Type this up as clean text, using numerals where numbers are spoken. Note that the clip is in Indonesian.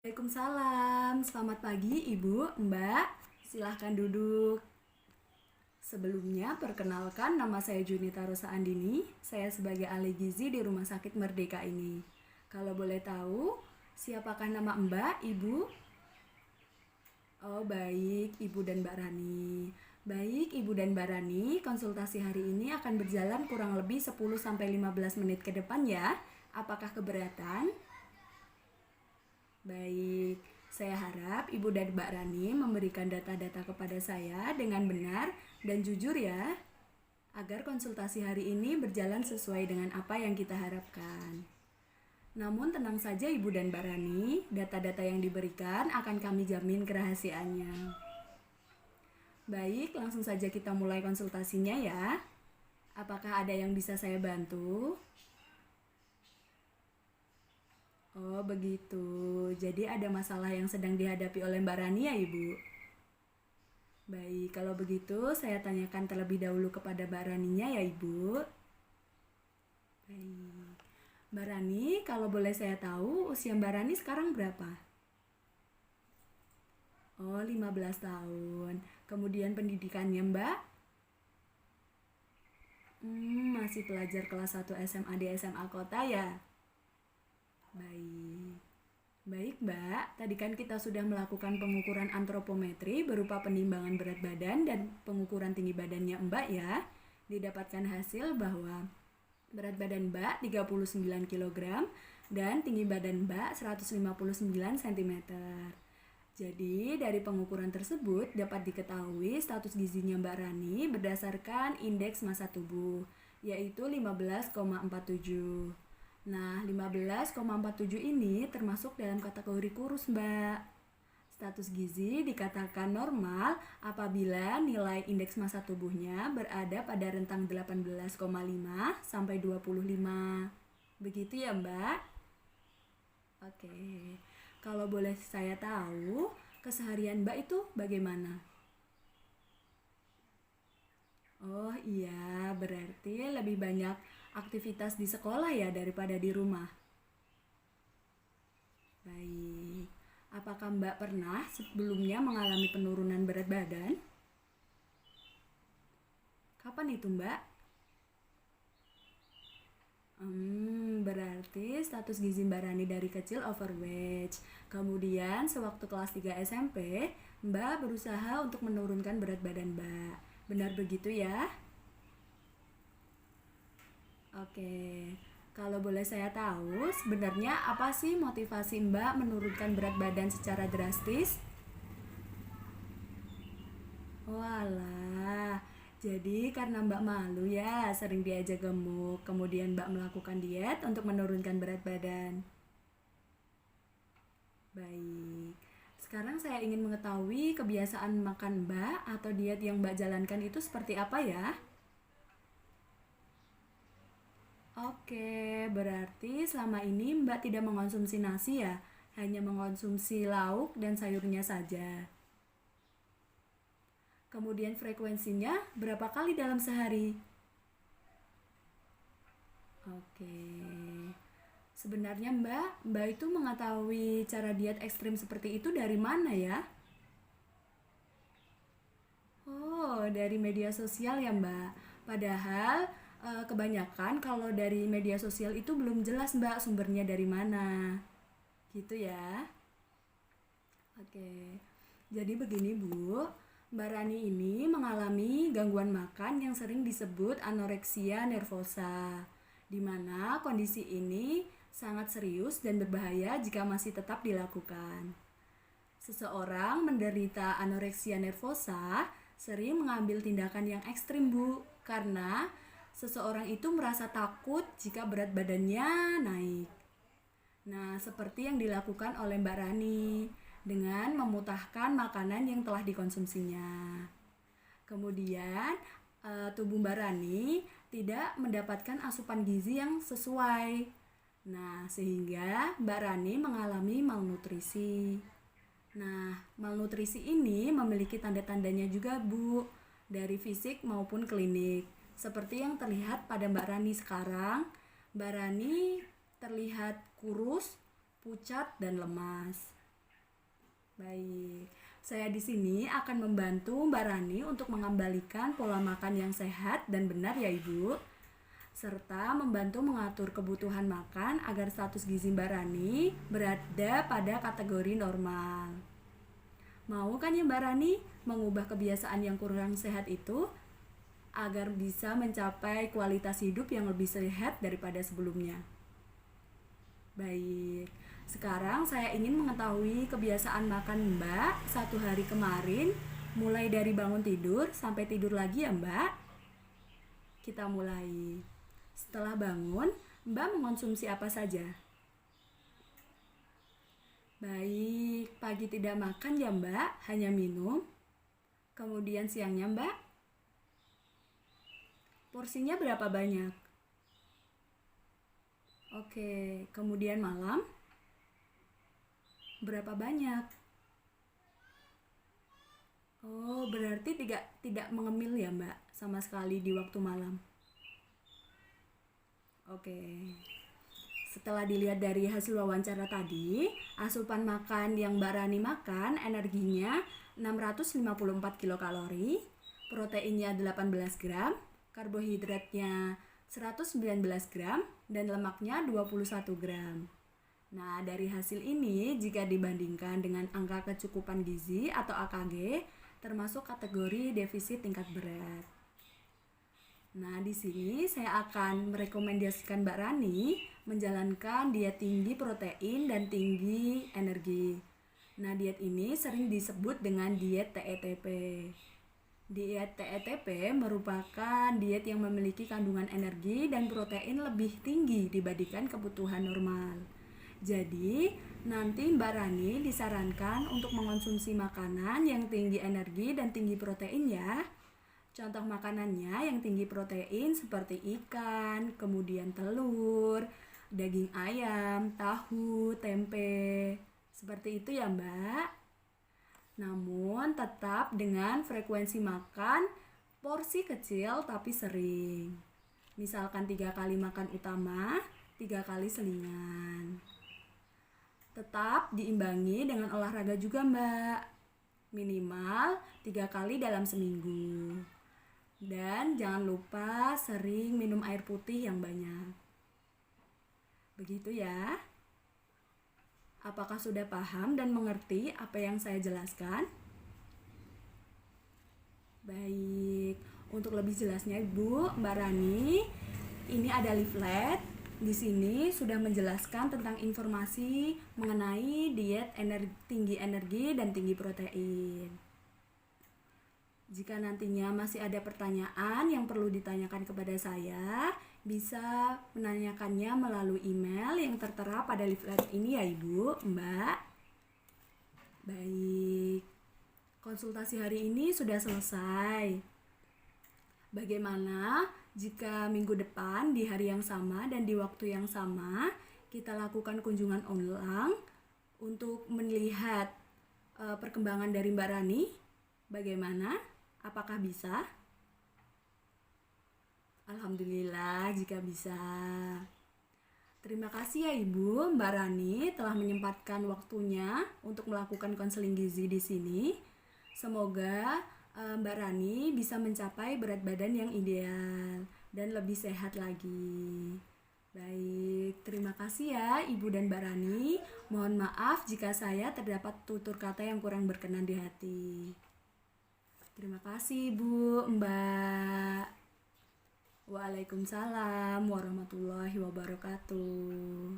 Waalaikumsalam, selamat pagi Ibu, Mbak, silahkan duduk. Sebelumnya, perkenalkan nama saya Junita Rosa Andini, saya sebagai ahli gizi di Rumah Sakit Merdeka ini. Kalau boleh tahu, siapakah nama Mbak, Ibu? Oh baik, Ibu dan Mbak Rani. Baik, Ibu dan Mbak Rani, konsultasi hari ini akan berjalan kurang lebih 10-15 menit ke depan ya. Apakah keberatan? Baik, saya harap Ibu dan Mbak Rani memberikan data-data kepada saya dengan benar dan jujur ya, agar konsultasi hari ini berjalan sesuai dengan apa yang kita harapkan. Namun tenang saja Ibu dan Mbak Rani, data-data yang diberikan akan kami jamin kerahasiaannya. Baik, langsung saja kita mulai konsultasinya ya. Apakah ada yang bisa saya bantu? Oh begitu, jadi ada masalah yang sedang dihadapi oleh Mbak Rani ya Ibu? Baik, kalau begitu saya tanyakan terlebih dahulu kepada Mbak Raninya ya Ibu. Baik, Mbak Rani, kalau boleh saya tahu usia Mbak Rani sekarang berapa? Oh 15 tahun, kemudian pendidikannya Mbak? Masih pelajar kelas 1 SMA di SMA Kota ya? Baik. Baik, Mbak. Tadi kan kita sudah melakukan pengukuran antropometri berupa penimbangan berat badan dan pengukuran tinggi badannya Mbak ya. Didapatkan hasil bahwa berat badan Mbak 39 kg dan tinggi badan Mbak 159 cm. Jadi, dari pengukuran tersebut dapat diketahui status gizinya Mbak Rani berdasarkan indeks massa tubuh, yaitu 15,47. Nah, 15,47 ini termasuk dalam kategori kurus, Mbak. Status gizi dikatakan normal apabila nilai indeks massa tubuhnya berada pada rentang 18,5 sampai 25. Begitu ya, Mbak? Oke. Kalau boleh saya tahu, keseharian Mbak itu bagaimana? Oh iya, berarti lebih banyak aktivitas di sekolah ya daripada di rumah. Baik. Apakah Mbak pernah sebelumnya mengalami penurunan berat badan? Kapan itu, Mbak? Berarti status gizi Mbak Rani dari kecil overweight. Kemudian sewaktu kelas 3 SMP, Mbak berusaha untuk menurunkan berat badan Mbak. Benar begitu ya? Oke. Kalau boleh saya tahu, sebenarnya apa sih motivasi Mbak menurunkan berat badan secara drastis? Walah, jadi karena Mbak malu ya sering diajak gemuk, kemudian Mbak melakukan diet untuk menurunkan berat badan. Baik, sekarang saya ingin mengetahui kebiasaan makan Mbak atau diet yang Mbak jalankan itu seperti apa ya? Oke, berarti selama ini Mbak tidak mengonsumsi nasi ya, hanya mengonsumsi lauk dan sayurnya saja. Kemudian frekuensinya berapa kali dalam sehari? Oke. Sebenarnya Mbak itu mengetahui cara diet ekstrim seperti itu dari mana ya? Oh, dari media sosial ya Mbak. Padahal kebanyakan kalau dari media sosial itu belum jelas Mbak sumbernya dari mana. Gitu ya. Oke. Jadi begini Bu, Mbak Rani ini mengalami gangguan makan yang sering disebut anoreksia nervosa, di mana kondisi ini sangat serius dan berbahaya jika masih tetap dilakukan. Seseorang menderita anoreksia nervosa sering mengambil tindakan yang ekstrim Bu, karena seseorang itu merasa takut jika berat badannya naik. Nah, seperti yang dilakukan oleh Mbak Rani dengan memutahkan makanan yang telah dikonsumsinya. Kemudian, tubuh Mbak Rani tidak mendapatkan asupan gizi yang sesuai. Nah, sehingga Mbak Rani mengalami malnutrisi. Nah, malnutrisi ini memiliki tanda-tandanya juga, Bu, dari fisik maupun klinik. Seperti yang terlihat pada Mbak Rani sekarang, Mbak Rani terlihat kurus, pucat, dan lemas. Baik, saya di sini akan membantu Mbak Rani untuk mengembalikan pola makan yang sehat dan benar ya Ibu, serta membantu mengatur kebutuhan makan agar status gizi Mbak Rani berada pada kategori normal. Mau kan ya Mbak Rani mengubah kebiasaan yang kurang sehat itu agar bisa mencapai kualitas hidup yang lebih sehat daripada sebelumnya. Baik, sekarang saya ingin mengetahui kebiasaan makan Mbak satu hari kemarin, mulai dari bangun tidur sampai tidur lagi ya Mbak. Kita mulai. Setelah bangun, Mbak mengonsumsi apa saja? Baik, pagi tidak makan ya Mbak, hanya minum. Kemudian siangnya Mbak, porsinya berapa banyak? Oke, kemudian malam, berapa banyak? Oh, berarti tidak mengemil ya Mbak, sama sekali di waktu malam. Oke. Setelah dilihat dari hasil wawancara tadi, asupan makan yang Mbak Rani makan energinya 654 kilokalori, proteinnya 18 gram, karbohidratnya 119 gram, dan lemaknya 21 gram. Nah, dari hasil ini jika dibandingkan dengan angka kecukupan gizi atau AKG, termasuk kategori defisit tingkat berat. Nah, di sini saya akan merekomendasikan Mbak Rani menjalankan diet tinggi protein dan tinggi energi. Nah, diet ini sering disebut dengan diet TETP. Diet TETP merupakan diet yang memiliki kandungan energi dan protein lebih tinggi dibandingkan kebutuhan normal. Jadi, nanti Mbak Rani disarankan untuk mengonsumsi makanan yang tinggi energi dan tinggi protein ya. Contoh makanannya yang tinggi protein seperti ikan, kemudian telur, daging ayam, tahu, tempe. Seperti itu ya Mbak. Namun tetap dengan frekuensi makan porsi kecil tapi sering. Misalkan 3 kali makan utama, 3 kali selingan. Tetap diimbangi dengan olahraga juga Mbak. Minimal 3 kali dalam seminggu. Dan jangan lupa sering minum air putih yang banyak. Begitu ya. Apakah sudah paham dan mengerti apa yang saya jelaskan? Baik, untuk lebih jelasnya Ibu, Mbak Rani, ini ada leaflet. Di sini sudah menjelaskan tentang informasi mengenai diet tinggi energi dan tinggi protein. Jika nantinya masih ada pertanyaan yang perlu ditanyakan kepada saya, bisa menanyakannya melalui email yang tertera pada leaflet ini ya Ibu, Mbak. Baik, konsultasi hari ini sudah selesai. Bagaimana jika minggu depan di hari yang sama dan di waktu yang sama kita lakukan kunjungan ulang untuk melihat perkembangan dari Mbak Rani? Bagaimana? Apakah bisa? Alhamdulillah jika bisa. Terima kasih ya Ibu, Mbak Rani telah menyempatkan waktunya untuk melakukan konseling gizi di sini. Semoga Mbak Rani bisa mencapai berat badan yang ideal dan lebih sehat lagi. Baik, terima kasih ya Ibu dan Mbak Rani. Mohon maaf jika saya terdapat tutur kata yang kurang berkenan di hati. Terima kasih Bu, Mbak. Waalaikumsalam warahmatullahi wabarakatuh.